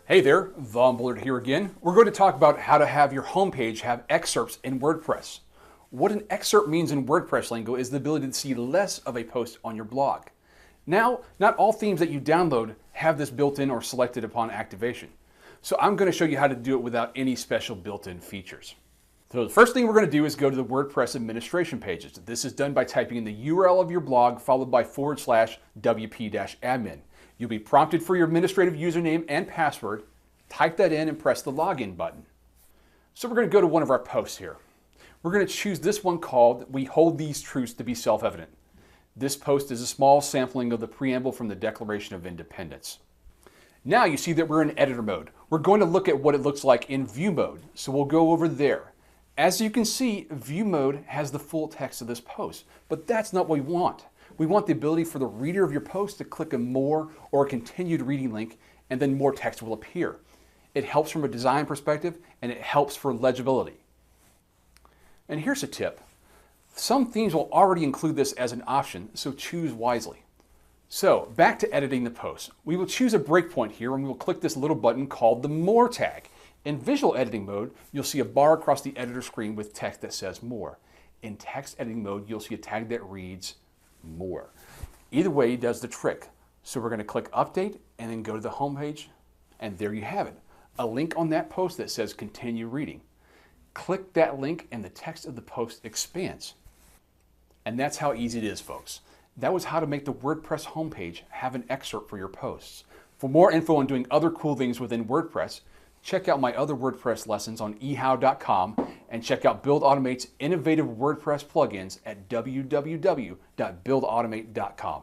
Hey there, Von Bullard here again. We're going to talk about how to have your homepage have excerpts in WordPress. What an excerpt means in WordPress lingo is the ability to see less of a post on your blog. Now, not all themes that you download have this built in or selected upon activation. So I'm going to show you how to do it without any special built-in features. So the first thing we're going to do is go to the WordPress administration pages. This is done by typing in the URL of your blog followed by /wp-admin. You'll be prompted for your administrative username and password. Type that in and press the login button. So we're going to go to one of our posts here. We're going to choose this one called "We Hold These Truths to be Self-Evident." This post is a small sampling of the preamble from the Declaration of Independence. Now you see that we're in editor mode. We're going to look at what it looks like in view mode. So we'll go over there. As you can see, view mode has the full text of this post, but that's not what we want. We want the ability for the reader of your post to click a more or a continued reading link, and then more text will appear. It helps from a design perspective, and it helps for legibility. And here's a tip. Some themes will already include this as an option, so choose wisely. So back to editing the post. We will choose a breakpoint here, and we will click this little button called the More tag. In visual editing mode, you'll see a bar across the editor screen with text that says More. In text editing mode, you'll see a tag that reads More. Either way does the trick. So we're going to click Update and then go to the home page, and there you have it. A link on that post that says Continue Reading. Click that link and the text of the post expands. And that's how easy it is, folks. That was how to make the WordPress homepage have an excerpt for your posts. For more info on doing other cool things within WordPress, check out my other WordPress lessons on ehow.com and check out Build Automate's innovative WordPress plugins at www.buildautomate.com.